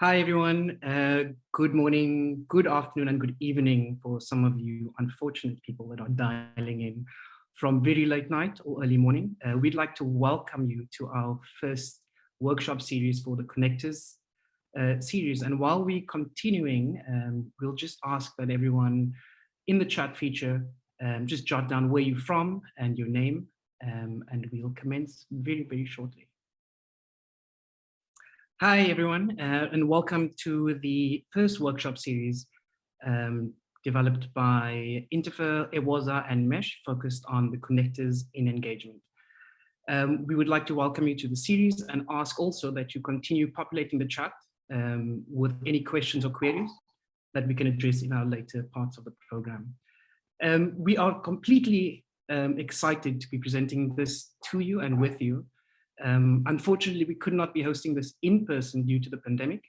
Hi, everyone. Good morning, good afternoon, and good evening for some of you unfortunate people that are dialing in from very late night or early morning. We'd like to welcome you to our first workshop series for the Connectors series. And while we're continuing, we'll just ask that everyone in the chat feature just jot down where you're from and your name, and we'll commence very, very shortly. Hi, everyone, and welcome to the first workshop series developed by Interfer, Ewoza, and Mesh, focused on the connectors in engagement. We would like to welcome you to the series and ask also that you continue populating the chat with any questions or queries that we can address in our later parts of the program. We are completely excited to be presenting this to you and with you. Unfortunately, we could not be hosting this in person due to the pandemic.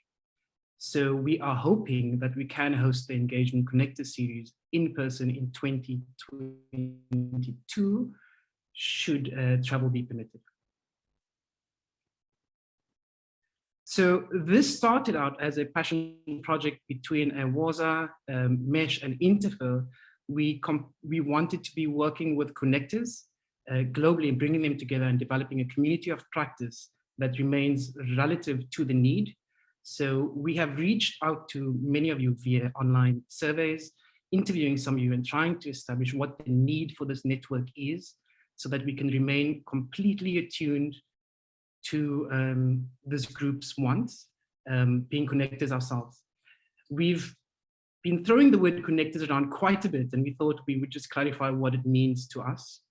So we are hoping that we can host the Engagement Connector series in person in 2022, should travel be permitted. So this started out as a passion project between Ewoza, Mesh, and Interfer. We wanted to be working with connectors globally, bringing them together and developing a community of practice that remains relative to the need. So we have reached out to many of you via online surveys, interviewing some of you and trying to establish what the need for this network is so that we can remain completely attuned to this group's wants, being connectors ourselves. We've been throwing the word connectors around quite a bit, and we thought we would just clarify what it means to us.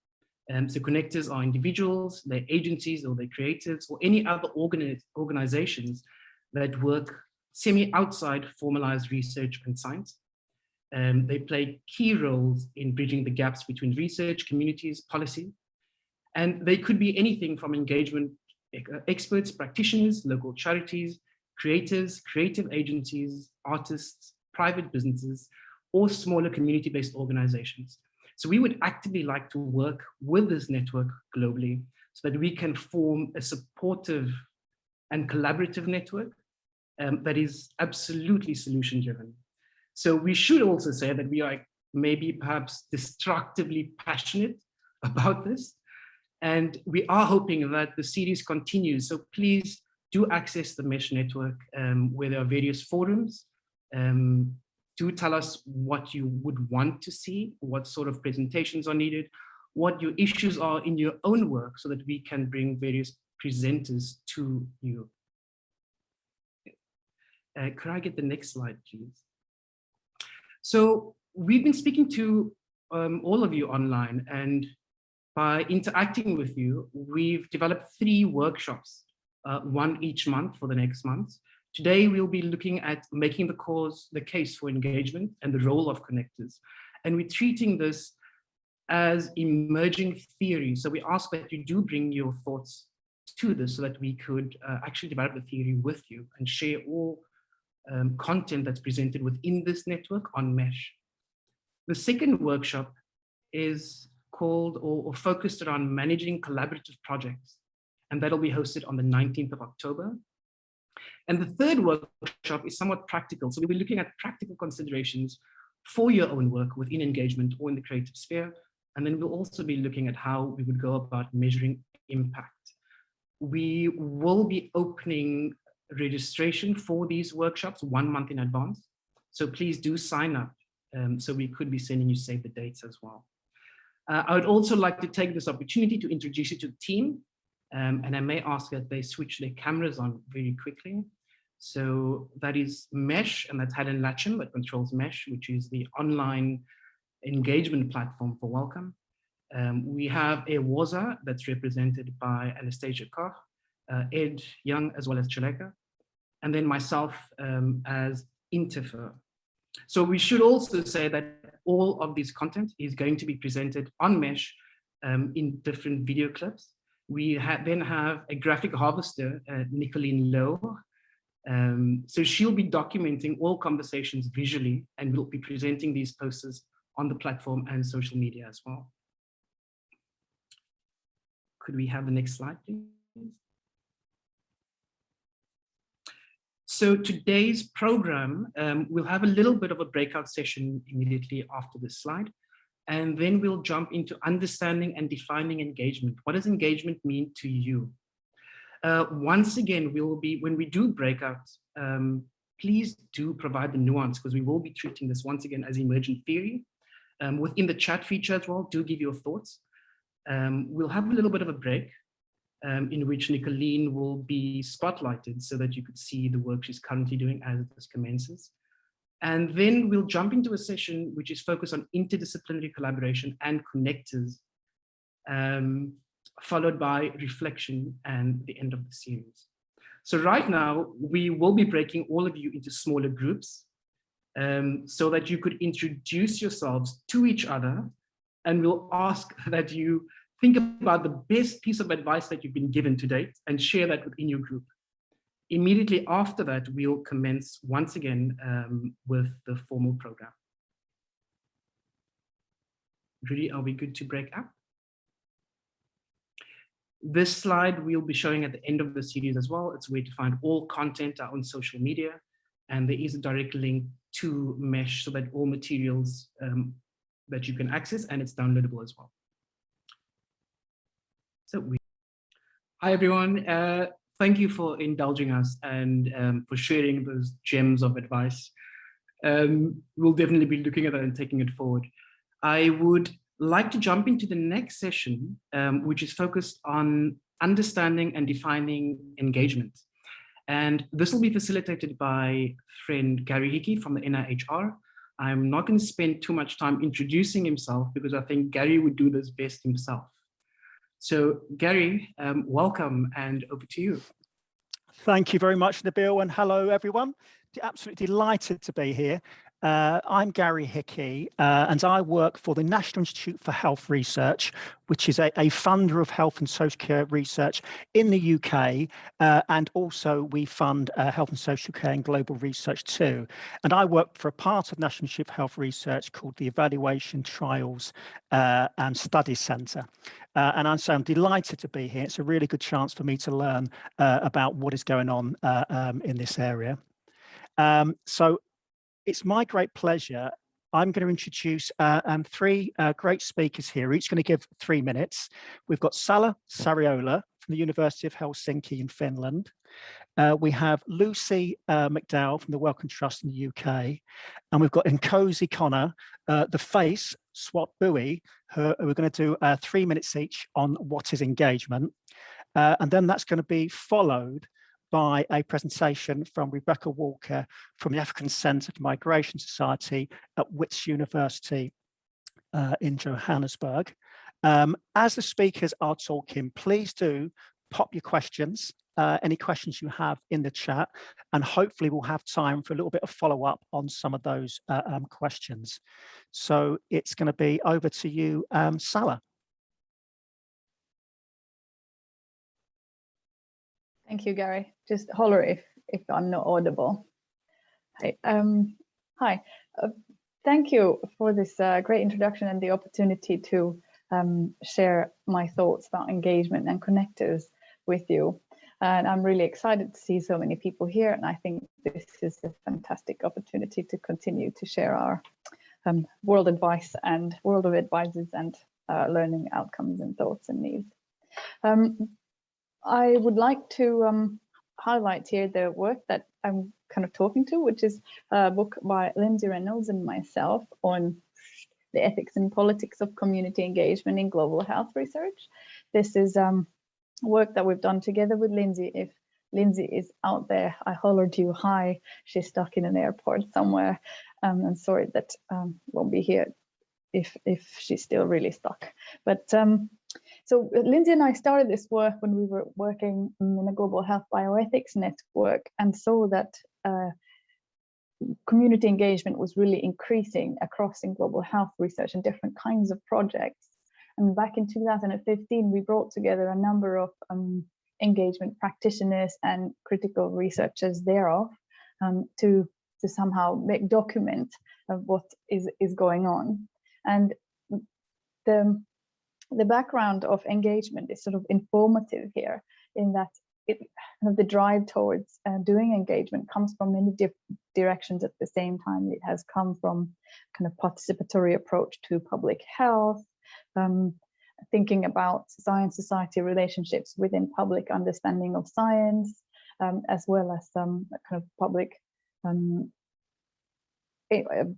So connectors are individuals, they're agencies or they're creatives or any other organizations that work semi-outside formalized research and science. They play key roles in bridging the gaps between research, communities, policy. And they could be anything from engagement experts, practitioners, local charities, creators, creative agencies, artists, private businesses, or smaller community-based organizations. So we would actively like to work with this network globally so that we can form a supportive and collaborative network that is absolutely solution-driven. So we should also say that we are maybe perhaps destructively passionate about this. And we are hoping that the series continues. So please do access the Mesh network where there are various forums. Do tell us what you would want to see, what sort of presentations are needed, what your issues are in your own work so that we can bring various presenters to you. Could I get the next slide, please? So we've been speaking to all of you online, and by interacting with you, we've developed 3 workshops, one each month for the next month. Today, we'll be looking at making the case for engagement and the role of connectors. And we're treating this as emerging theory. So we ask that you do bring your thoughts to this so that we could actually develop the theory with you and share all content that's presented within this network on Mesh. The second workshop is called or focused around managing collaborative projects. And that'll be hosted on the 19th of October. And the third workshop is somewhat practical. So we'll be looking at practical considerations for your own work within engagement or in the creative sphere. And then we'll also be looking at how we would go about measuring impact. We will be opening registration for these workshops 1 month in advance. So please do sign up. So we could be sending you save the dates as well. I would also like to take this opportunity to introduce you to the team. And I may ask that they switch their cameras on very quickly. So that is Mesh, and that's Helen Latcham that controls Mesh, which is the online engagement platform for Welcome. We have Ewoza that's represented by Anastasia Koch, Ed Young, as well as Chaleka, and then myself as Interfer. So we should also say that all of this content is going to be presented on Mesh in different video clips. We then have a graphic harvester, Nicolene Lowe. So she'll be documenting all conversations visually, and we'll be presenting these posters on the platform and social media as well. Could we have the next slide, please? So today's program, we'll have a little bit of a breakout session immediately after this slide. And then we'll jump into understanding and defining engagement. What does engagement mean to you? Once again, when we do breakouts, please do provide the nuance, because we will be treating this once again as emergent theory. Within the chat feature as well, do give your thoughts. We'll have a little bit of a break in which Nicolene will be spotlighted so that you could see the work she's currently doing as this commences. And then we'll jump into a session which is focused on interdisciplinary collaboration and connectors, followed by reflection and the end of the series. So right now, we will be breaking all of you into smaller groups so that you could introduce yourselves to each other, and we'll ask that you think about the best piece of advice that you've been given to date and share that within your group. Immediately after that, we'll commence once again with the formal program. Rudy, are we good to break up? This slide we'll be showing at the end of the series as well. It's where to find all content on social media, and there is a direct link to Mesh so that all materials that you can access, and it's downloadable as well. Hi everyone, thank you for indulging us and for sharing those gems of advice. We'll definitely be looking at that and taking it forward. I would like to jump into the next session, which is focused on understanding and defining engagement. And this will be facilitated by friend Gary Hickey from the NIHR. I'm not going to spend too much time introducing himself because I think Gary would do this best himself. So Gary, welcome, and over to you. Thank you very much, Nabil, and hello everyone. Absolutely delighted to be here. I'm Gary Hickey, and I work for the National Institute for Health Research, which is a funder of health and social care research in the UK, and also we fund health and social care and global research too. And I work for a part of National Institute for Health Research called the Evaluation, Trials and Studies Centre. And I'm delighted to be here. It's a really good chance for me to learn about what is going on in this area. So it's my great pleasure. I'm going to introduce three great speakers here, each going to give 3 minutes. We've got Salla Sariola from the University of Helsinki in Finland. We have Lucy McDowell from the Wellcome Trust in the UK. And we've got Nkosi Connor, the face, Swat Bui, who are going to do 3 minutes each on what is engagement. And then that's going to be followed by a presentation from Rebecca Walker from the African Centre for Migration Society at Wits University in Johannesburg. As the speakers are talking, please do pop your questions, any questions you have in the chat, and hopefully we'll have time for a little bit of follow-up on some of those questions. So it's going to be over to you, Salla. Thank you, Gary. Just holler if I'm not audible. Hi. Hi. Thank you for this great introduction and the opportunity to share my thoughts about engagement and connectors with you. And I'm really excited to see so many people here. And I think this is a fantastic opportunity to continue to share our world advice and world of advisors and learning outcomes and thoughts and needs. I would like to highlight here the work that I'm kind of talking to, which is a book by Lindsay Reynolds and myself on the ethics and politics of community engagement in global health research. This is work that we've done together with Lindsay. If Lindsay is out there, I hollered you hi. She's stuck in an airport somewhere. I'm sorry that won't be here if she's still really stuck. But so Lindsay and I started this work when we were working in a global health bioethics network and saw that community engagement was really increasing across in global health research and different kinds of projects. And back in 2015, we brought together a number of engagement practitioners and critical researchers thereof to somehow make document of what is going on. And the background of engagement is sort of informative here in that the drive towards doing engagement comes from many directions at the same time. It has come from kind of participatory approach to public health, thinking about science-society relationships within public understanding of science, as well as kind of public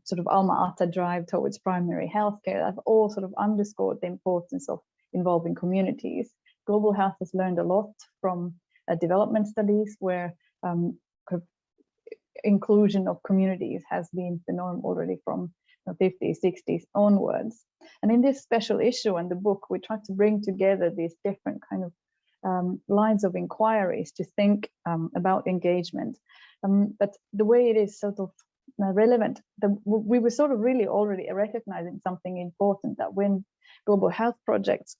sort of alma ata drive towards primary healthcare. I've all sort of underscored the importance of involving communities. Global health has learned a lot from development studies where inclusion of communities has been the norm already from the 50s, 60s onwards. And in this special issue and the book, we try to bring together these different kind of lines of inquiries to think about engagement. But the way it is sort of relevant, we were sort of really already recognizing something important, that when global health projects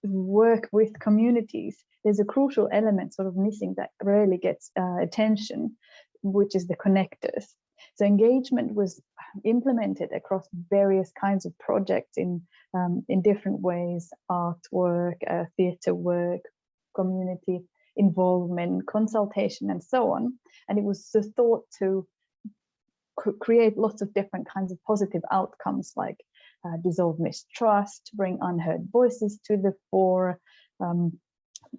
work with communities, there's a crucial element sort of missing that rarely gets attention, which is the connectors. So engagement was implemented across various kinds of projects in different ways: artwork, theatre work, community involvement, consultation, and so on. And it was thought to create lots of different kinds of positive outcomes, like dissolve mistrust, bring unheard voices to the fore,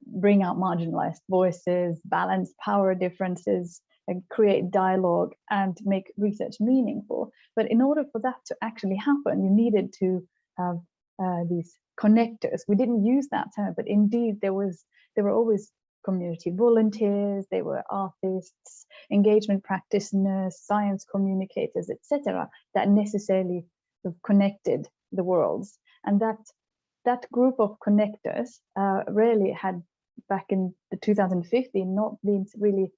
bring out marginalized voices, balance power differences, and create dialogue and make research meaningful. But in order for that to actually happen, you needed to have these connectors. We didn't use that term, but indeed there were always community volunteers, they were artists, engagement practitioners, science communicators, etc., that necessarily connected the worlds. And that group of connectors really had, back in the 2015, not been really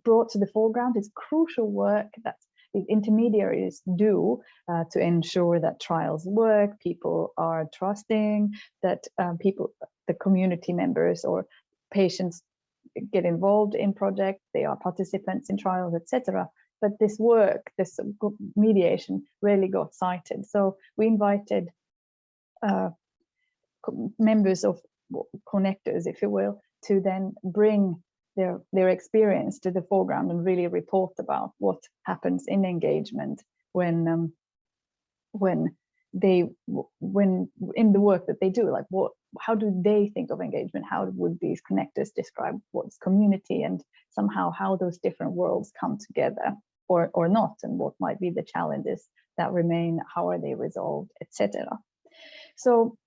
brought to the foreground. It's crucial work that the intermediaries do to ensure that trials work, people are trusting, that the community members or patients get involved in projects, they are participants in trials, etc. But this work, this mediation, really got cited. So we invited members of connectors, if you will, to then bring their experience to the foreground and really report about what happens in engagement when in the work that they do, like how do they think of engagement? How would these connectors describe what's community, and somehow how those different worlds come together or not, and what might be the challenges that remain, how are they resolved, etc. So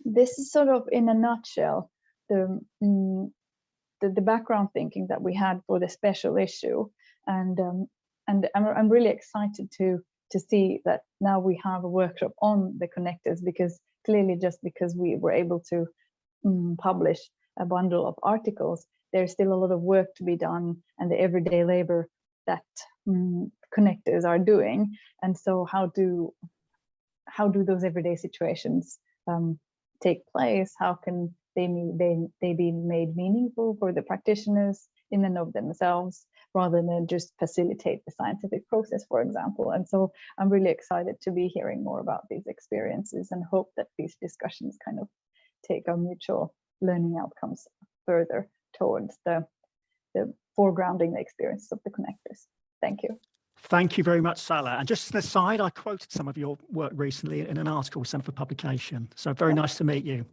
this is sort of in a nutshell the background thinking that we had for the special issue, and I'm really excited to see that now we have a workshop on the connectors, because clearly just because we were able to publish a bundle of articles, there's still a lot of work to be done, and the everyday labor that connectors are doing. And so how do those everyday situations take place? How can they be made meaningful for the practitioners in and of themselves, rather than just facilitate the scientific process, for example? And so I'm really excited to be hearing more about these experiences, and hope that these discussions kind of take our mutual learning outcomes further towards the foregrounding the experiences of the connectors. Thank you. Thank you very much, Salla. And just an aside, I quoted some of your work recently in an article sent for publication. So very nice to meet you.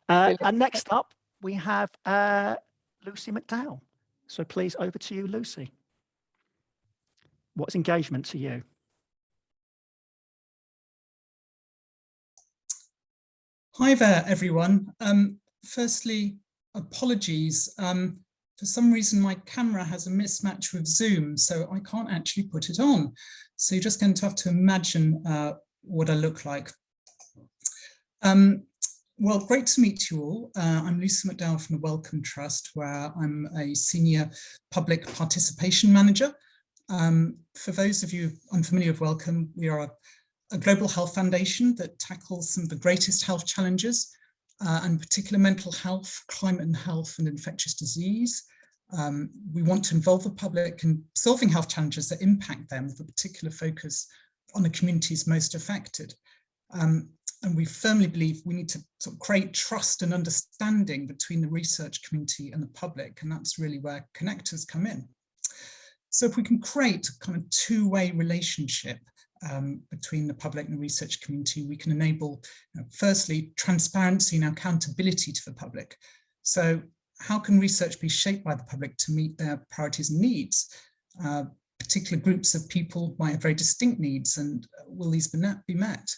And next up, we have Lucy McDowell. So please, over to you, Lucy. What's engagement to you? Hi there, everyone. Firstly, apologies. For some reason, my camera has a mismatch with Zoom, so I can't actually put it on. So you're just going to have to imagine what I look like. Well, great to meet you all. I'm Lucy McDowell from the Wellcome Trust, where I'm a senior public participation manager. For those of you unfamiliar with Wellcome, we are a global health foundation that tackles some of the greatest health challenges, and in particular mental health, climate and health, and infectious disease. We want to involve the public in solving health challenges that impact them, with a particular focus on the communities most affected. And we firmly believe we need to sort of create trust and understanding between the research community and the public, and that's really where connectors come in. So if we can create a kind of two-way relationship between the public and the research community, we can enable, firstly, transparency and accountability to the public. So how can research be shaped by the public to meet their priorities and needs? Particular groups of people might have very distinct needs, and will these be met?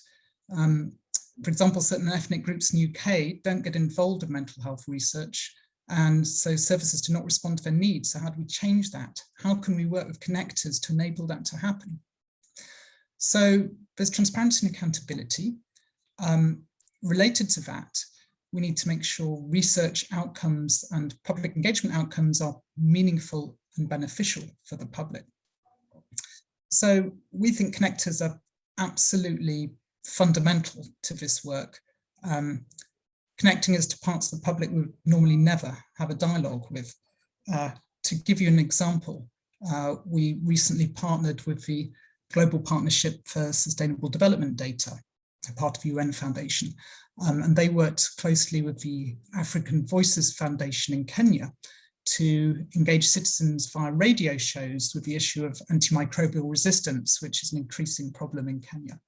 For example, certain ethnic groups in the UK don't get involved in mental health research, and so services do not respond to their needs. So how do we change that? How can we work with connectors to enable that to happen? So there's transparency and accountability. Related to that, we need to make sure research outcomes and public engagement outcomes are meaningful and beneficial for the public. So we think connectors are absolutely fundamental to this work, connecting us to parts of the public we would normally never have a dialogue with. To give you an example, we recently partnered with the Global Partnership for Sustainable Development Data, a part of the UN Foundation, and they worked closely with the African Voices Foundation in Kenya to engage citizens via radio shows with the issue of antimicrobial resistance, which is an increasing problem in Kenya.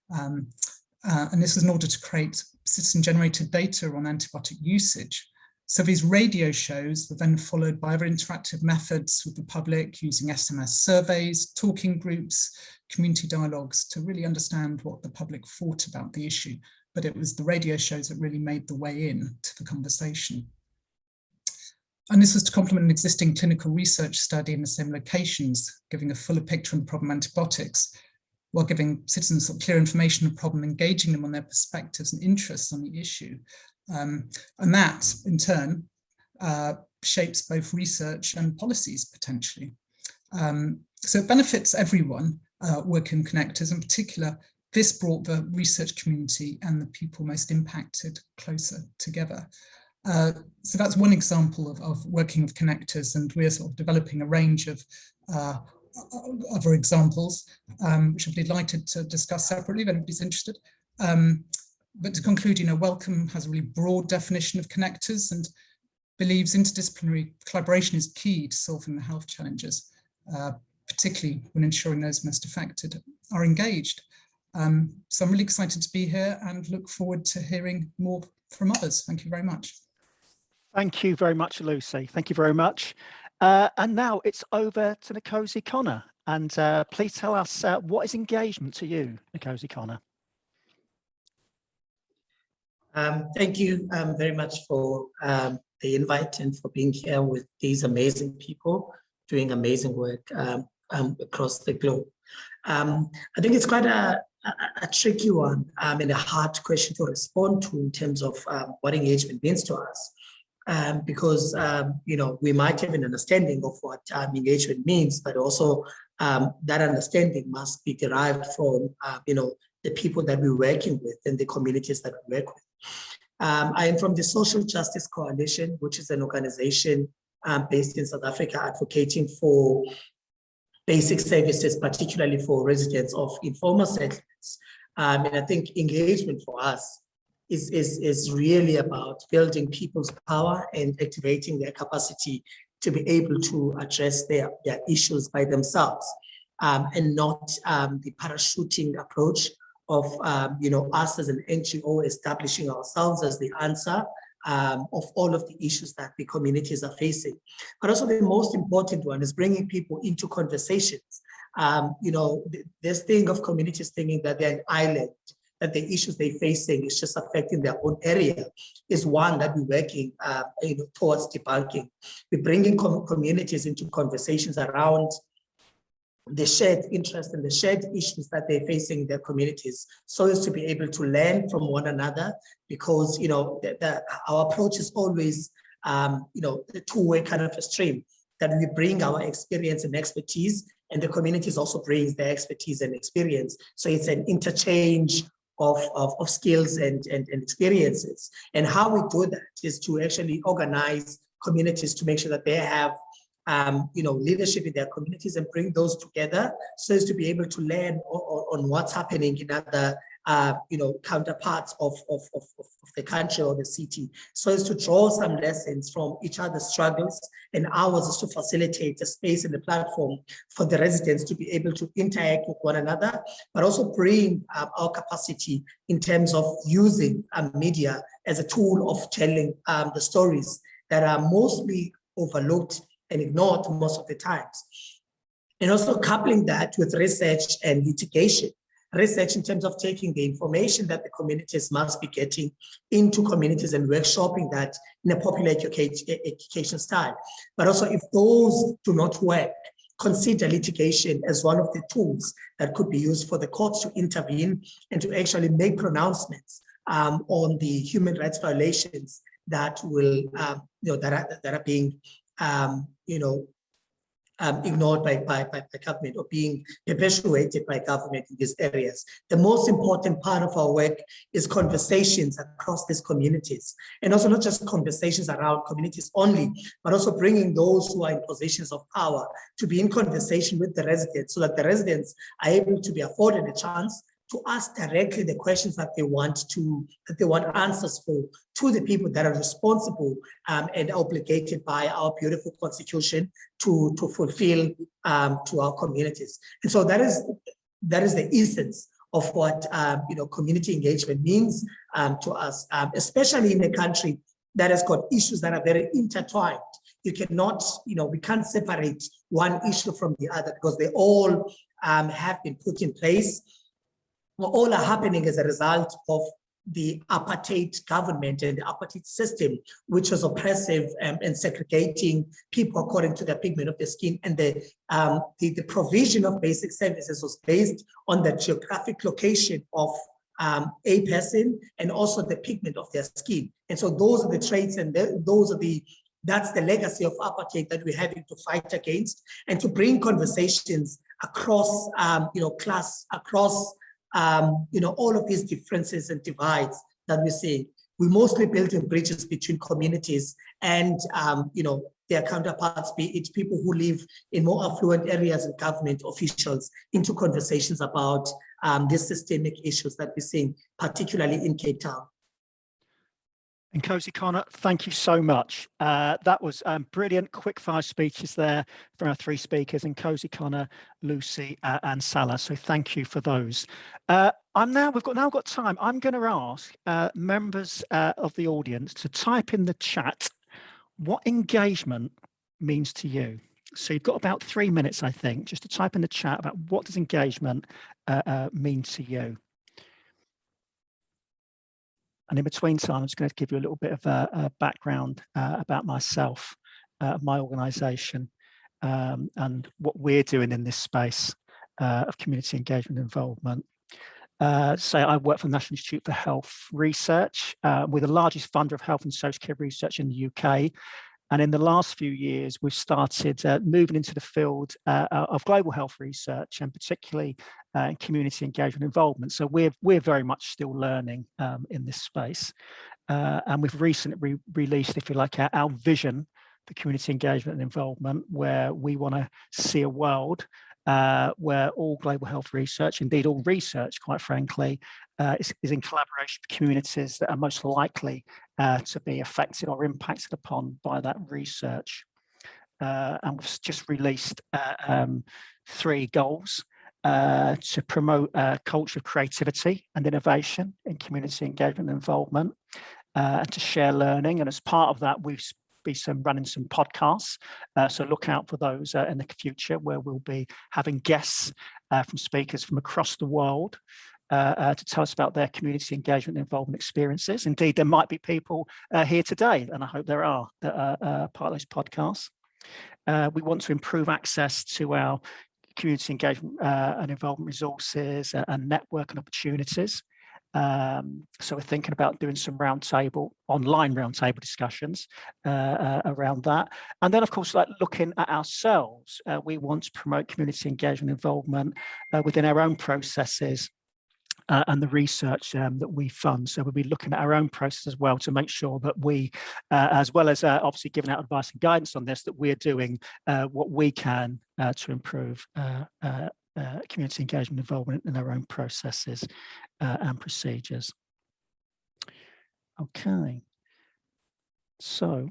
And this was in order to create citizen-generated data on antibiotic usage. So these radio shows were then followed by other interactive methods with the public using SMS surveys, talking groups, community dialogues to really understand what the public thought about the issue. But it was the radio shows that really made the way in to the conversation. And this was to complement an existing clinical research study in the same locations, giving a fuller picture on the problem antibiotics, while giving citizens clear information on the problem, engaging them on their perspectives and interests on the issue. And that, in turn, shapes both research and policies, potentially. So it benefits everyone working in connectors. In particular, this brought the research community and the people most impacted closer together. So that's one example of working with connectors, and we're sort of developing a range of other examples, which I'm delighted to discuss separately if anybody's interested. But to conclude, Wellcome has a really broad definition of connectors and believes interdisciplinary collaboration is key to solving the health challenges, particularly when ensuring those most affected are engaged. So I'm really excited to be here and look forward to hearing more from others. Thank you very much. Thank you very much, Lucy. Thank you very much. And now it's over to Nkosi Connor. And please tell us, what is engagement to you, Nkosi Connor? Thank you very much for the invite and for being here with these amazing people doing amazing work across the globe. I think it's quite a tricky one and a hard question to respond to in terms of what engagement means to us. Because we might have an understanding of what engagement means, but also that understanding must be derived from the people that we're working with and the communities that we work with. I am from the Social Justice Coalition, which is an organization based in South Africa advocating for basic services, particularly for residents of informal settlements. And I think engagement for us is really about building people's power and activating their capacity to be able to address their issues by themselves, and not the parachuting approach of us as an NGO establishing ourselves as the answer of all of the issues that the communities are facing. But also the most important one is bringing people into conversations. This thing of communities thinking that they're an island, that the issues they're facing is just affecting their own area, is one that we're working towards debunking. We're bringing communities into conversations around the shared interests and the shared issues that they're facing in their communities, so as to be able to learn from one another, because our approach is always the two-way kind of a stream, that we bring our experience and expertise, and the communities also brings their expertise and experience. So it's an interchange of skills and experiences. And how we do that is to actually organize communities to make sure that they have leadership in their communities and bring those together so as to be able to learn on what's happening in other counterparts of the country or the city, so as to draw some lessons from each other's struggles, and ours is to facilitate a space and a platform for the residents to be able to interact with one another, but also bring our capacity in terms of using media as a tool of telling the stories that are mostly overlooked and ignored most of the times. And also coupling that with research and litigation. Research in terms of taking the information that the communities must be getting into communities and workshopping that in a popular education style. But also, if those do not work, consider litigation as one of the tools that could be used for the courts to intervene and to actually make pronouncements on the human rights violations that will, that are being, ignored by government or being perpetuated by government in these areas. The most important part of our work is conversations across these communities, and also not just conversations around communities only, but also bringing those who are in positions of power to be in conversation with the residents, so that the residents are able to be afforded a chance to ask directly the questions that they want answers for, to the people that are responsible and obligated by our beautiful constitution to fulfill to our communities. And so that is the essence of what community engagement means to us, especially in a country that has got issues that are very intertwined. You cannot, we can't separate one issue from the other, because they all have been put in place. Well, all are happening as a result of the apartheid government and the apartheid system, which was oppressive and segregating people according to the pigment of their skin. And the provision of basic services was based on the geographic location of a person and also the pigment of their skin. And so those are the traits, and that's the legacy of apartheid that we're having to fight against, and to bring conversations across, class, across all of these differences and divides that we see. We mostly building bridges between communities and, their counterparts, be it people who live in more affluent areas and government officials, into conversations about these systemic issues that we're seeing, particularly in Cape Town. Nkosi Connor, thank you so much. That was brilliant quick-fire speeches there from our three speakers, Nkosi Connor, Lucy and Salah. So thank you for those. We've now got time. I'm going to ask members of the audience to type in the chat what engagement means to you. So you've got about 3 minutes, I think, just to type in the chat about what does engagement mean to you. And in between time, I'm just going to give you a little bit of a background about myself, my organisation, and what we're doing in this space of community engagement and involvement. So I work for the National Institute for Health Research. We're the largest funder of health and social care research in the UK. And in the last few years, we've started moving into the field of global health research, and particularly community engagement involvement. So we're very much still learning in this space. And we've recently released, if you like, our vision for community engagement and involvement, where we want to see a world where all global health research, indeed all research, quite frankly, is in collaboration with communities that are most likely to be affected or impacted upon by that research. And we've just released 3 goals to promote a culture of creativity and innovation in community engagement and involvement, and to share learning. And as part of that, we've be running some podcasts, so look out for those in the future, where we'll be having guests from speakers from across the world to tell us about their community engagement and involvement experiences. Indeed, there might be people here today, and I hope there are, that are part of those podcasts. We want to improve access to our community engagement and involvement resources and network and opportunities. So we're thinking about doing some online roundtable discussions around that. And then, of course, like looking at ourselves, we want to promote community engagement and involvement within our own processes and the research that we fund. So we'll be looking at our own process as well, to make sure that we, as well as obviously giving out advice and guidance on this, that we're doing what we can to improve community engagement involvement in their own processes and procedures. Okay, so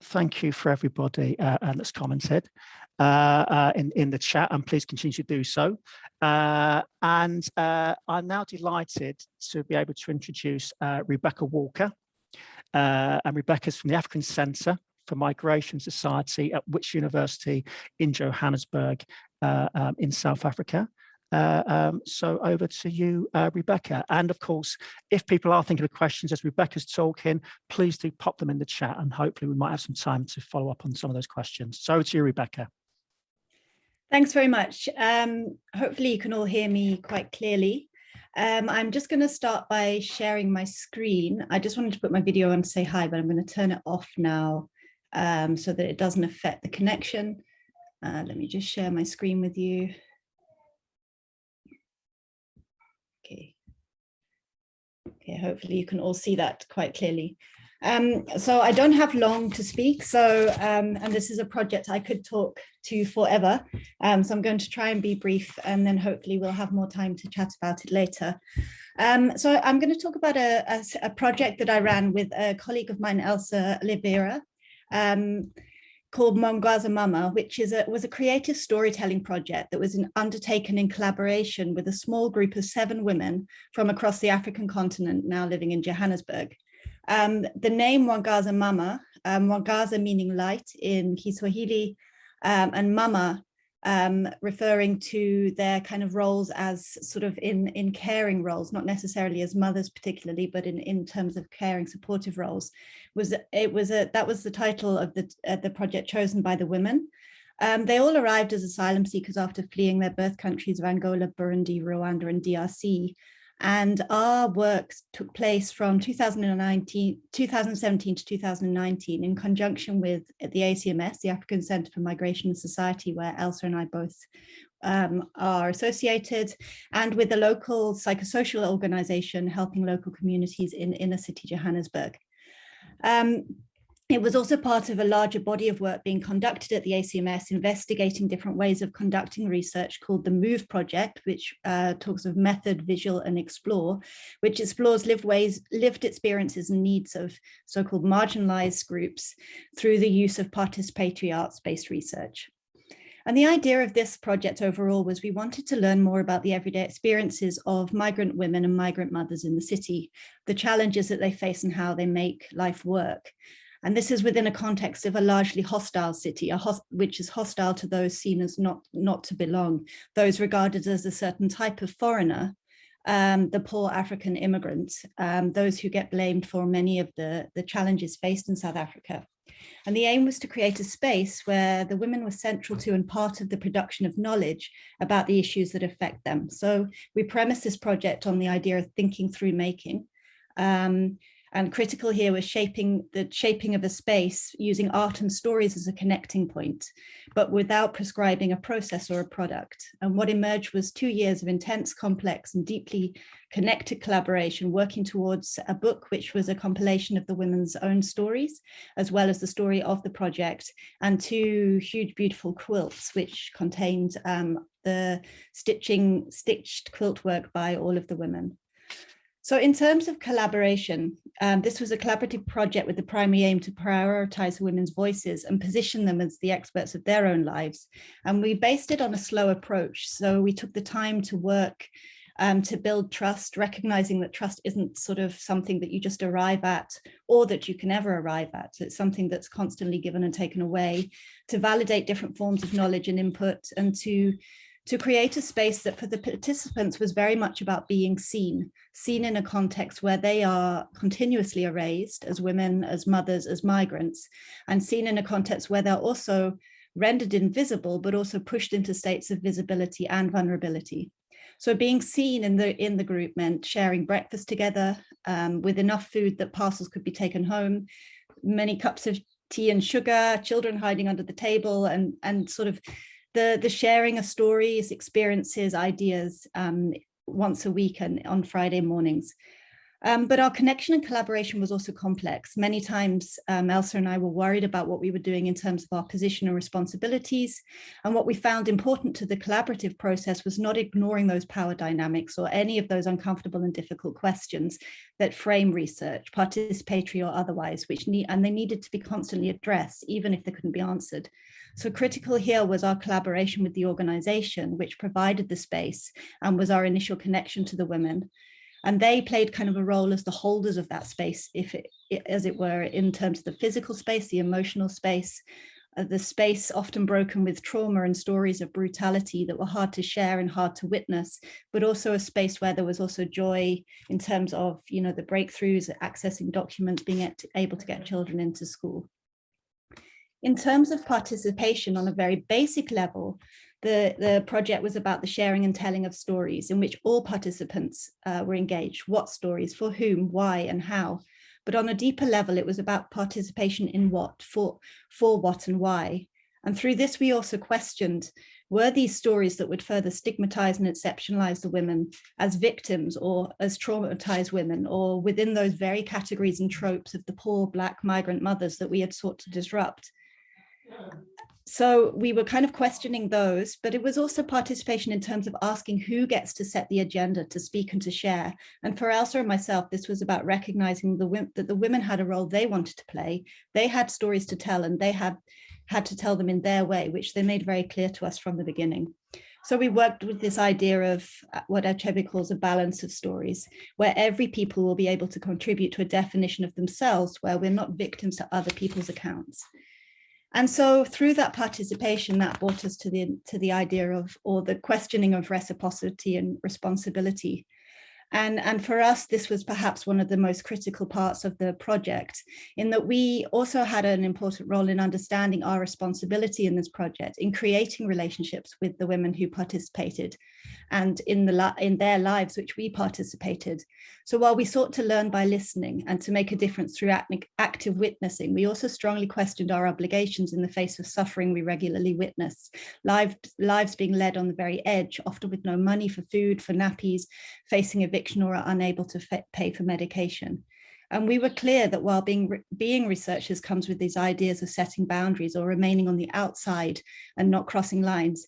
thank you for everybody that's commented in the chat, and please continue to do so. I'm now delighted to be able to introduce Rebecca Walker. And Rebecca's from the African Centre for Migration Society at Wits University in Johannesburg in South Africa. So over to you, Rebecca. And of course, if people are thinking of questions as Rebecca's talking, please do pop them in the chat, and hopefully we might have some time to follow up on some of those questions. So over to you, Rebecca. Thanks very much. Hopefully you can all hear me quite clearly. I'm just going to start by sharing my screen. I just wanted to put my video on to say hi, but I'm going to turn it off now so that it doesn't affect the connection. Let me just share my screen with you. Okay. Okay, hopefully you can all see that quite clearly. So I don't have long to speak, so and this is a project I could talk to forever, so I'm going to try and be brief, and then hopefully we'll have more time to chat about it later. So I'm going to talk about a project that I ran with a colleague of mine, Elsa Oliveira, called Mwangaza Mama, which was a creative storytelling project that was undertaken in collaboration with a small group of 7 women from across the African continent now living in Johannesburg. The name Mwangaza Mama, Mwangaza meaning light in Kiswahili, and Mama referring to their kind of roles as sort of in caring roles, not necessarily as mothers particularly, but in terms of caring, supportive roles. That was the title of the project chosen by the women. They all arrived as asylum seekers after fleeing their birth countries of Angola, Burundi, Rwanda, and DRC. And our work took place from 2017 to 2019 in conjunction with the ACMS, the African Centre for Migration and Society, where Elsa and I both are associated, and with the local psychosocial organisation helping local communities in inner city Johannesburg. It was also part of a larger body of work being conducted at the ACMS, investigating different ways of conducting research called the MOVE project, which talks of method, visual, and explore, which explores lived experiences and needs of so-called marginalized groups through the use of participatory arts-based research. And the idea of this project overall was we wanted to learn more about the everyday experiences of migrant women and migrant mothers in the city, the challenges that they face and how they make life work. And this is within a context of a largely hostile city, which is hostile to those seen as not to belong, those regarded as a certain type of foreigner, the poor African immigrants, those who get blamed for many of the challenges faced in South Africa. And the aim was to create a space where the women were central to and part of the production of knowledge about the issues that affect them. So we premised this project on the idea of thinking through making. And critical here was the shaping of a space using art and stories as a connecting point, but without prescribing a process or a product. And what emerged was 2 years of intense, complex, and deeply connected collaboration, working towards a book which was a compilation of the women's own stories, as well as the story of the project, and 2 huge, beautiful quilts, which contained the stitched quilt work by all of the women. So in terms of collaboration, this was a collaborative project with the primary aim to prioritize women's voices and position them as the experts of their own lives. And we based it on a slow approach. So we took the time to work to build trust, recognizing that trust isn't sort of something that you just arrive at or that you can ever arrive at. It's something that's constantly given and taken away, to validate different forms of knowledge and input, and to create a space that for the participants was very much about being seen in a context where they are continuously erased as women, as mothers, as migrants, and seen in a context where they're also rendered invisible, but also pushed into states of visibility and vulnerability. So being seen in the group meant sharing breakfast together with enough food that parcels could be taken home, many cups of tea and sugar, children hiding under the table, and sort of the sharing of stories, experiences, ideas once a week and on Friday mornings. But our connection and collaboration was also complex. Many times, Elsa and I were worried about what we were doing in terms of our position and responsibilities. And what we found important to the collaborative process was not ignoring those power dynamics or any of those uncomfortable and difficult questions that frame research, participatory or otherwise, and they needed to be constantly addressed, even if they couldn't be answered. So critical here was our collaboration with the organization, which provided the space and was our initial connection to the women. And they played kind of a role as the holders of that space, as it were, in terms of the physical space, the emotional space, the space often broken with trauma and stories of brutality that were hard to share and hard to witness, but also a space where there was also joy in terms of, you know, the breakthroughs, accessing documents, being able to get children into school. In terms of participation on a very basic level, the project was about the sharing and telling of stories in which all participants were engaged. What stories, for whom, why, and how. But on a deeper level, it was about participation in what, for what and why. And through this, we also questioned, were these stories that would further stigmatize and exceptionalize the women as victims or as traumatized women, or within those very categories and tropes of the poor Black migrant mothers that we had sought to disrupt? So we were kind of questioning those, but it was also participation in terms of asking who gets to set the agenda, to speak and to share. And for Elsa and myself, this was about recognizing that the women had a role they wanted to play. They had stories to tell, and they had to tell them in their way, which they made very clear to us from the beginning. So we worked with this idea of what Achebe calls a balance of stories, where every people will be able to contribute to a definition of themselves, where we're not victims to other people's accounts. And so through that participation, that brought us to the idea of, or the questioning of, reciprocity and responsibility. And for us, this was perhaps one of the most critical parts of the project, in that we also had an important role in understanding our responsibility in this project, in creating relationships with the women who participated and in their lives, which we participated. So while we sought to learn by listening and to make a difference through active witnessing, we also strongly questioned our obligations in the face of suffering we regularly witness, lives being led on the very edge, often with no money for food, for nappies, facing eviction, or are unable to pay for medication. And we were clear that while being researchers comes with these ideas of setting boundaries or remaining on the outside and not crossing lines,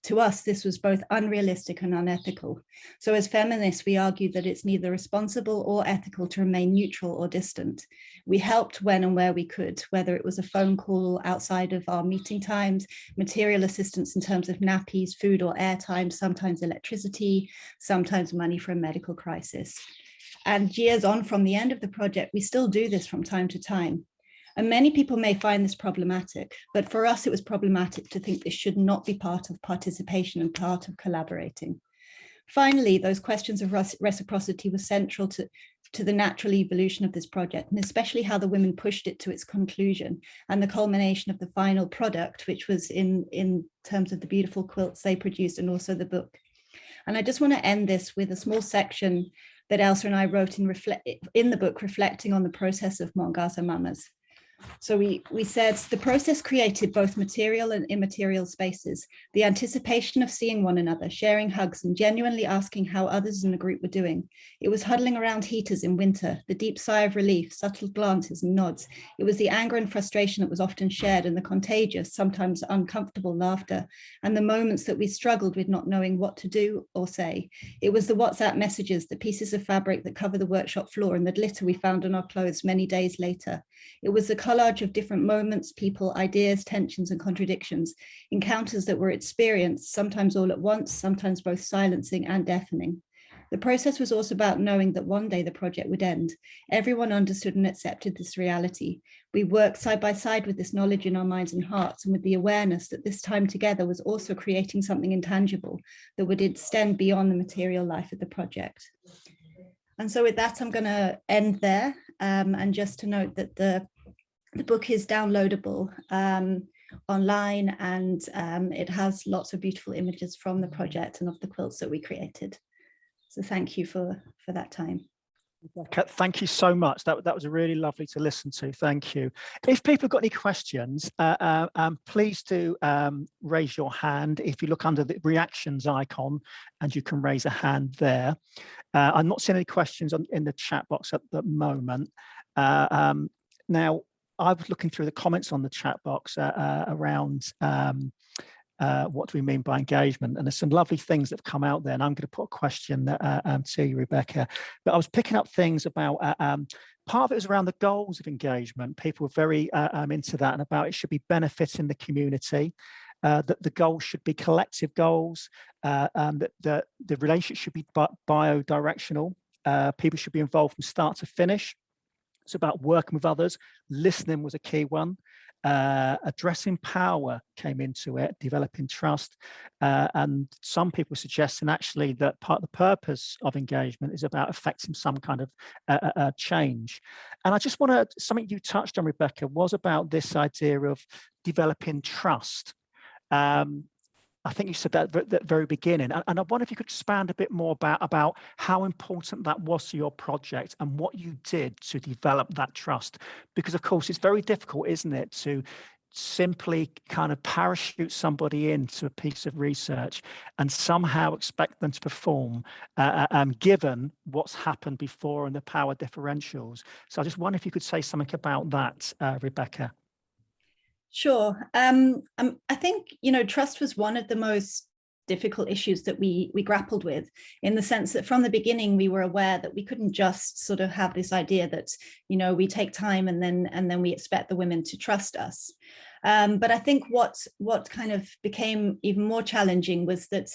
to us, this was both unrealistic and unethical. So as feminists, we argued that it's neither responsible or ethical to remain neutral or distant. We helped when and where we could, whether it was a phone call outside of our meeting times, material assistance in terms of nappies, food or airtime, sometimes electricity, sometimes money for a medical crisis. And years on from the end of the project, we still do this from time to time. And many people may find this problematic, but for us, it was problematic to think this should not be part of participation and part of collaborating. Finally, those questions of reciprocity were central to the natural evolution of this project, and especially how the women pushed it to its conclusion and the culmination of the final product, which was in terms of the beautiful quilts they produced and also the book. And I just want to end this with a small section that Elsa and I wrote in the book, reflecting on the process of Mwangaza Mamas. So we said the process created both material and immaterial spaces, the anticipation of seeing one another, sharing hugs, and genuinely asking how others in the group were doing. It was huddling around heaters in winter, the deep sigh of relief, subtle glances and nods. It was the anger and frustration that was often shared, and the contagious, sometimes uncomfortable laughter, and the moments that we struggled with not knowing what to do or say. It was the WhatsApp messages, the pieces of fabric that cover the workshop floor, and the glitter we found on our clothes many days later. It was the collage of different moments, people, ideas, tensions, and contradictions, encounters that were experienced, sometimes all at once, sometimes both silencing and deafening. The process was also about knowing that one day the project would end. Everyone understood and accepted this reality. We worked side by side with this knowledge in our minds and hearts, and with the awareness that this time together was also creating something intangible that would extend beyond the material life of the project. And so with that, I'm going to end there. And just to note that the book is downloadable online, and it has lots of beautiful images from the project and of the quilts that we created. So thank you for that time. Rebecca, thank you so much. That was really lovely to listen to. Thank you. If people have got any questions, please do raise your hand. If you look under the reactions icon, and you can raise a hand there. I'm not seeing any questions in the chat box at the moment. Now, I was looking through the comments on the chat box around what do we mean by engagement? And there's some lovely things that have come out there. And I'm going to put a question to you, Rebecca. But I was picking up things about, part of it was around the goals of engagement. People were very into that, and about it should be benefiting the community, that the goals should be collective goals, that the relationship should be bi-directional. People should be involved from start to finish. It's about working with others. Listening was a key one. Addressing power came into it, developing trust, and some people suggesting actually that part of the purpose of engagement is about affecting some kind of change. And I just want to, something you touched on, Rebecca, was about this idea of developing trust. I think you said that at the very beginning, and I wonder if you could expand a bit more about how important that was to your project and what you did to develop that trust. Because of course, it's very difficult, isn't it, to simply kind of parachute somebody into a piece of research and somehow expect them to perform, given what's happened before and the power differentials. So I just wonder if you could say something about that, Rebecca. Sure. I think, trust was one of the most difficult issues that we grappled with, in the sense that from the beginning, we were aware that we couldn't just sort of have this idea that, we take time and then we expect the women to trust us. But I think what kind of became even more challenging was that,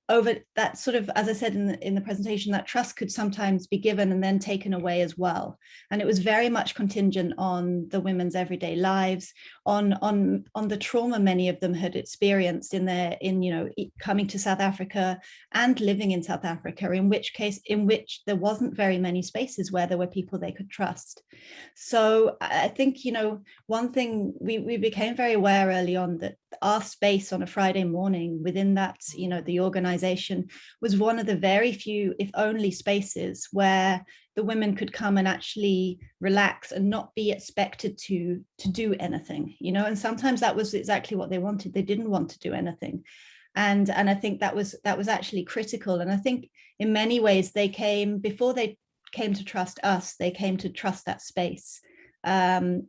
over that sort of, as I said in the presentation, that trust could sometimes be given and then taken away as well. And it was very much contingent on the women's everyday lives, on the trauma many of them had experienced in coming to South Africa and living in South Africa, in which there wasn't very many spaces where there were people they could trust. So I think, one thing we became very aware early on, that our space on a Friday morning within that, the organization, was one of the very few, if only, spaces where the women could come and actually relax and not be expected to do anything, and sometimes that was exactly what they wanted. They didn't want to do anything. And I think that was actually critical. And I think in many ways before they came to trust us, they came to trust that space.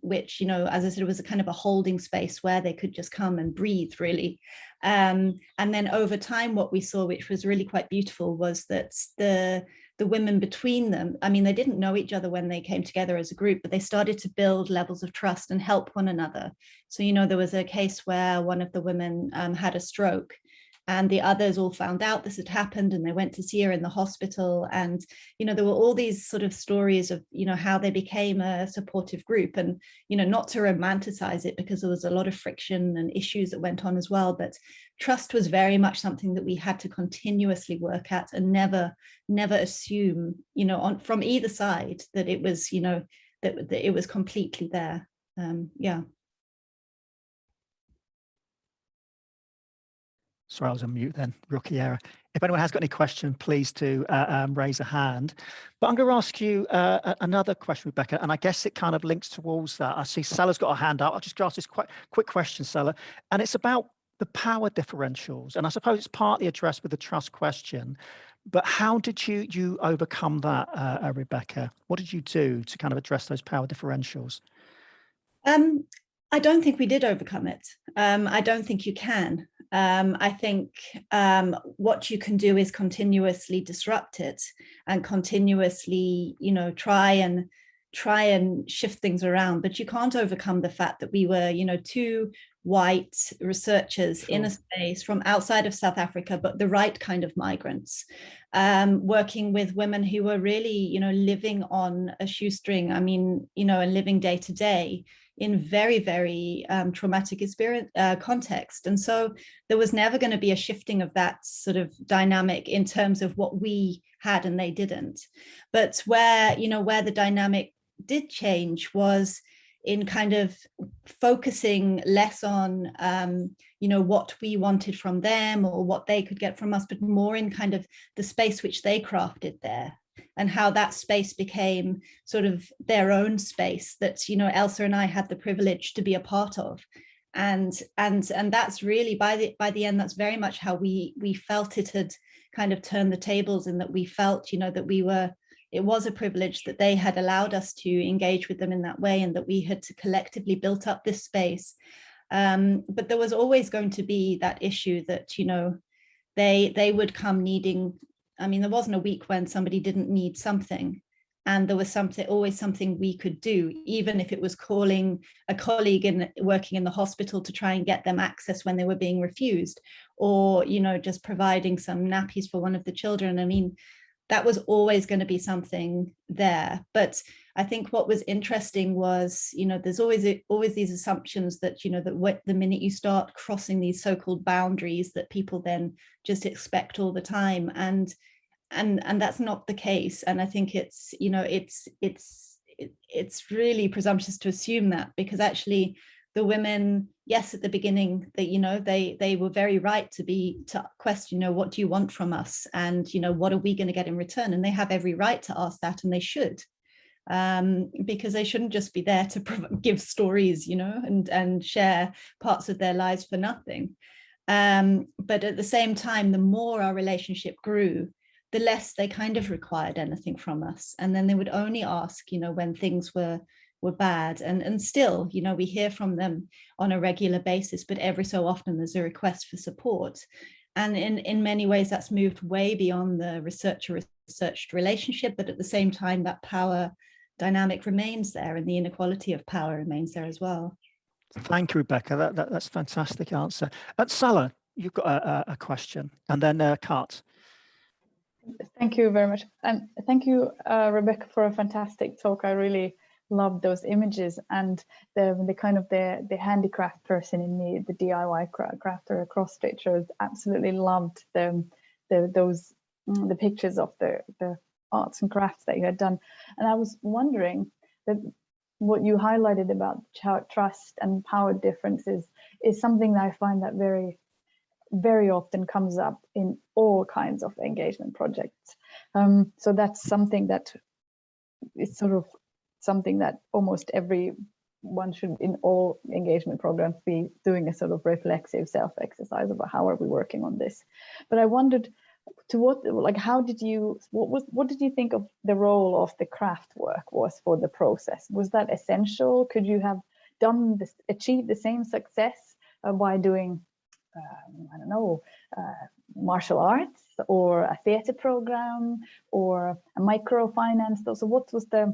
Which, as I said, was a kind of a holding space where they could just come and breathe, really. And then over time, what we saw, which was really quite beautiful, was that the women between them, I mean, they didn't know each other when they came together as a group, but they started to build levels of trust and help one another. So, there was a case where one of the women had a stroke, and the others all found out this had happened, and they went to see her in the hospital. And, there were all these sort of stories of, how they became a supportive group, and, not to romanticize it, because there was a lot of friction and issues that went on as well. But trust was very much something that we had to continuously work at, and never assume, from either side, that it was, that it was completely there. Yeah. Sorry, I was on mute then, rookie error. If anyone has got any question, please do raise a hand. But I'm going to ask you another question, Rebecca, and I guess it kind of links towards that. I see Sala's got a hand up. I'll just ask this quick question, Sala, and it's about the power differentials. And I suppose it's partly addressed with the trust question, but how did you overcome that, Rebecca? What did you do to kind of address those power differentials? I don't think we did overcome it. I don't think you can. I think what you can do is continuously disrupt it, and continuously, try and shift things around. But you can't overcome the fact that we were, two white researchers in a space from outside of South Africa, but the right kind of migrants, working with women who were really, living on a shoestring. I mean, and living day to day in very, very traumatic experience context. And so there was never going to be a shifting of that sort of dynamic in terms of what we had and they didn't. But where the dynamic did change was in kind of focusing less on, what we wanted from them or what they could get from us, but more in kind of the space which they crafted there. and how that space became sort of their own space that, you know, Elsa and I had the privilege to be a part of. And that's really, by the end, that's very much how we felt it had kind of turned the tables, and that we felt, you know, that it was a privilege that they had allowed us to engage with them in that way, and that we had collectively built up this space. But there was always going to be that issue that, you know, they would come needing, I mean, there wasn't a week when somebody didn't need something. And there was always something we could do, even if it was calling a colleague working in the hospital to try and get them access when they were being refused, or, you know, just providing some nappies for one of the children. I mean, that was always going to be something there. But I think what was interesting was, you know, there's always these assumptions that, you know, that the minute you start crossing these so-called boundaries, that people then just expect all the time. And that's not the case. And I think it's, you know, it's really presumptuous to assume that, because actually the women, yes, at the beginning, that, you know, they were very right to question, you know, what do you want from us? And, you know, what are we going to get in return? And they have every right to ask that, and they should, because they shouldn't just be there to give stories, you know, and share parts of their lives for nothing. But at the same time, the more our relationship grew, the less they kind of required anything from us. And then they would only ask, you know, when things were bad. And still, you know, we hear from them on a regular basis, but every so often there's a request for support. And in many ways, that's moved way beyond the researched relationship, but at the same time, that power dynamic remains there, and the inequality of power remains there as well. Thank you, Rebecca. That's a fantastic answer. Salah, you've got a question, and then Kat. Thank you very much. And thank you, Rebecca, for a fantastic talk. I really loved those images, and the kind of the handicraft person in me, the DIY crafter, a cross stitcher, absolutely loved the pictures of the arts and crafts that you had done. And I was wondering that what you highlighted about trust and power differences is something that I find that very often comes up in all kinds of engagement projects. So that's something that is sort of something that almost everyone should, in all engagement programs, be doing a sort of reflexive self-exercise about how are we working on this. But I wondered, what did you think of the role of the craft work was for the process? Was that essential? Could you have achieved the same success by doing I don't know, martial arts or a theater program or a microfinance? So what was do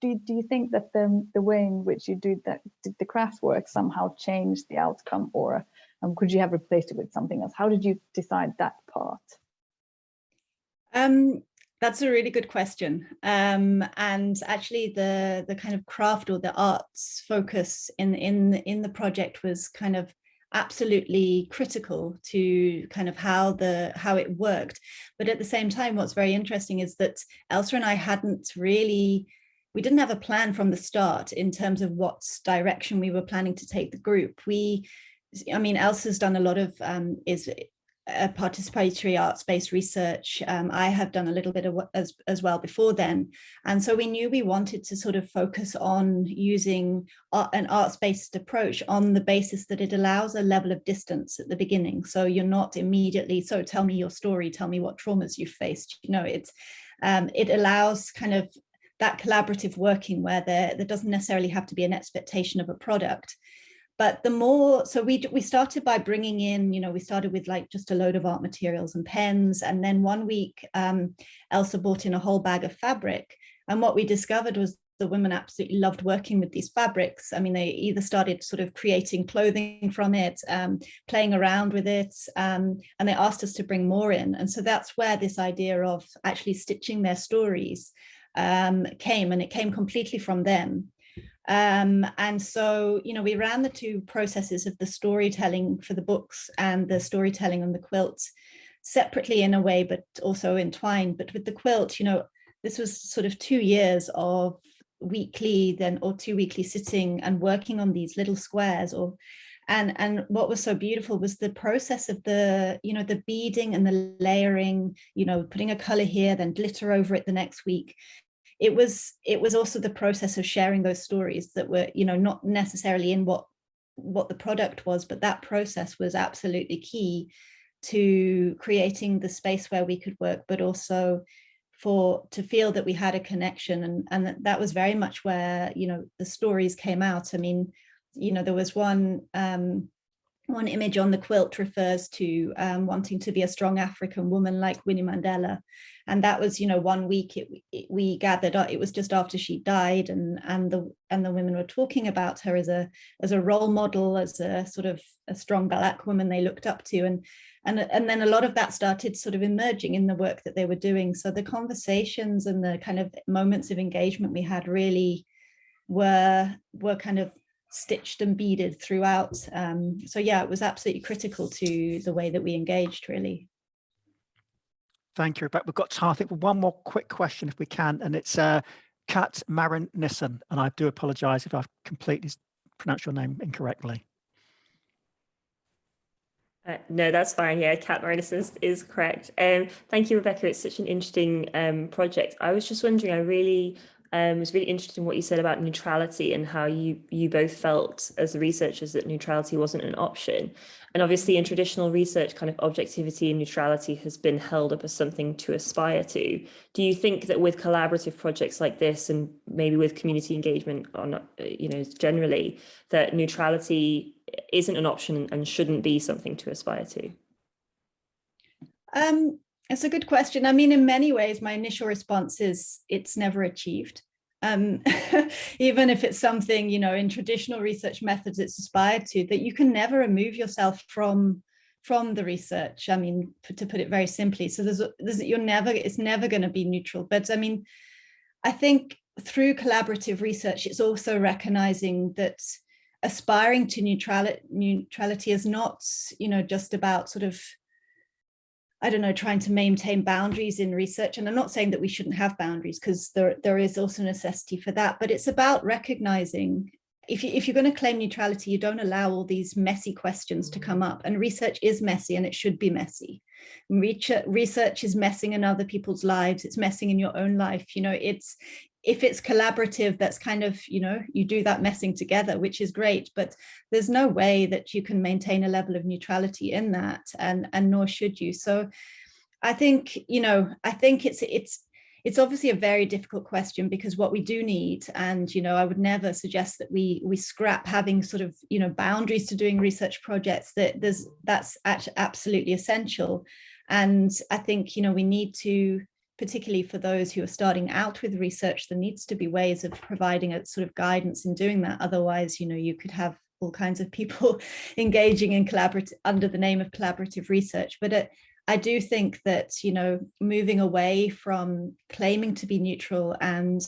you think that the way in which you did the craft work somehow changed the outcome, or could you have replaced it with something else? How did you decide that part? That's a really good question. And actually the kind of craft or the arts focus in the project was kind of absolutely critical to kind of how it worked. But at the same time, what's very interesting is that Elsa and I we didn't have a plan from the start in terms of what direction we were planning to take the group. Elsa's done a lot of participatory arts-based research. I have done a little bit of as well before then. And so we knew we wanted to sort of focus on using an arts-based approach on the basis that it allows a level of distance at the beginning. So you're not immediately, so tell me your story, tell me what traumas you've faced. You know, it allows kind of that collaborative working where there doesn't necessarily have to be an expectation of a product. But so we started by bringing in, you know, we started with like just a load of art materials and pens. And then one week, Elsa brought in a whole bag of fabric. And what we discovered was the women absolutely loved working with these fabrics. I mean, they either started sort of creating clothing from it, playing around with it, and they asked us to bring more in. And so that's where this idea of actually stitching their stories came, and it came completely from them. And so, you know, we ran the two processes of the storytelling for the books and the storytelling on the quilts separately in a way, but also entwined. But with the quilt, you know, this was sort of 2 years of 2 weekly sitting and working on these little squares, And what was so beautiful was the process of the, you know, the beading and the layering, you know, putting a color here, then glitter over it the next week. It was also the process of sharing those stories that were, you know, not necessarily in what the product was, but that process was absolutely key to creating the space where we could work, but also to feel that we had a connection. And that was very much where, you know, the stories came out. I mean, you know, there was one image on the quilt refers to wanting to be a strong African woman like Winnie Mandela. And that was, you know, 1 week we gathered, it was just after she died, and the women were talking about her as a role model, as a sort of a strong Black woman they looked up to. And then a lot of that started sort of emerging in the work that they were doing. So the conversations and the kind of moments of engagement we had really were kind of stitched and beaded throughout. So yeah, it was absolutely critical to the way that we engaged, really. Thank you, Rebecca. We've got time, I think, for one more quick question if we can, and it's Kat Marin Nissen, and I do apologise if I've completely pronounced your name incorrectly. No, that's fine. Yeah, Kat Marin Nissen is correct. Thank you, Rebecca. It's such an interesting project. I was just wondering, I really was really interested in what you said about neutrality and how you both felt as the researchers that neutrality wasn't an option. And obviously in traditional research, kind of objectivity and neutrality has been held up as something to aspire to. Do you think that with collaborative projects like this, and maybe with community engagement on, you know, generally, that neutrality isn't an option and shouldn't be something to aspire to? It's a good question. I mean, in many ways, my initial response is it's never achieved. Even if it's something, you know, in traditional research methods it's aspired to, that you can never remove yourself from the research. I mean, to put it very simply. So it's never going to be neutral. But I mean, I think through collaborative research, it's also recognizing that aspiring to neutrality is not, you know, just about sort of, I don't know, trying to maintain boundaries in research. And I'm not saying that we shouldn't have boundaries, because there is also necessity for that, but it's about recognizing if you're going to claim neutrality, you don't allow all these messy questions to come up. And research is messy, and it should be messy. Research is messing in other people's lives. It's messing in your own life. You know, if it's collaborative, that's kind of, you know, you do that messing together, which is great, but there's no way that you can maintain a level of neutrality in that, and nor should you. So I think, you know, I think it's obviously a very difficult question, because what we do need, and, you know, I would never suggest that we scrap having sort of, you know, boundaries to doing research projects, that's absolutely essential. And I think, you know, we need to, particularly for those who are starting out with research, there needs to be ways of providing a sort of guidance in doing that. Otherwise, you know, you could have all kinds of people engaging in under the name of collaborative research. But I do think that, you know, moving away from claiming to be neutral and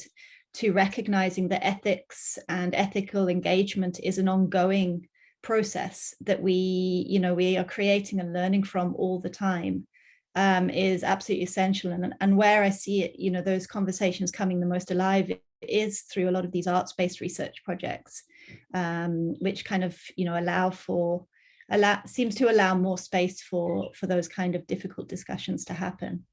to recognizing that ethics and ethical engagement is an ongoing process that we are creating and learning from all the time, is absolutely essential. And where I see it, you know, those conversations coming the most alive is through a lot of these arts-based research projects, which kind of, you know, seems to allow more space for those kind of difficult discussions to happen.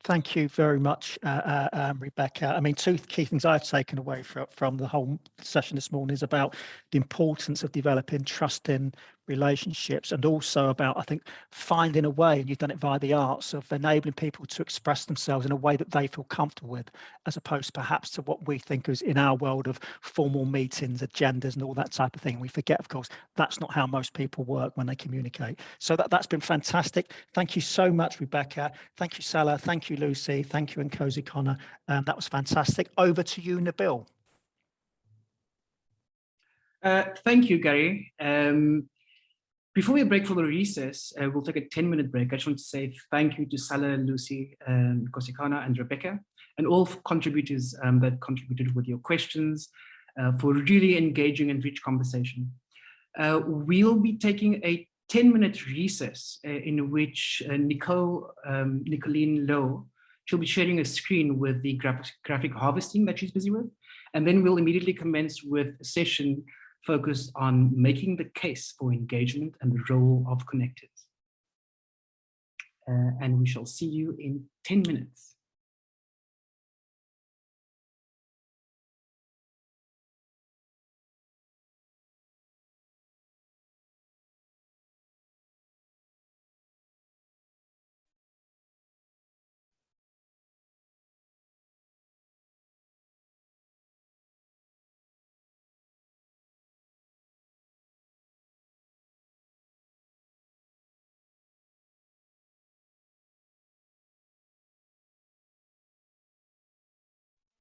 Thank you very much, Rebecca. I mean, two key things I've taken away from the whole session this morning is about the importance of developing trusting relationships, and also about, I think, finding a way, and you've done it via the arts, of enabling people to express themselves in a way that they feel comfortable with, as opposed perhaps to what we think is in our world of formal meetings, agendas and all that type of thing. We forget, of course, that's not how most people work when they communicate. So that's been fantastic. Thank you so much, Rebecca. Thank you, Salah. Thank you, Lucy. Thank you, Nkosi Connor. That was fantastic. Over to you, Nabil. Thank you, Gary. Before we break for the recess, we'll take a 10-minute break. I just want to say thank you to Salah, Lucy, Nkosi Connor, and Rebecca, and all contributors that contributed with your questions, for really engaging and rich conversation. We'll be taking a 10-minute recess in which Nicolene Lowe, she'll be sharing a screen with the graphic harvesting that she's busy with, and then we'll immediately commence with a session focused on making the case for engagement and the role of connectors. And we shall see you in 10 minutes.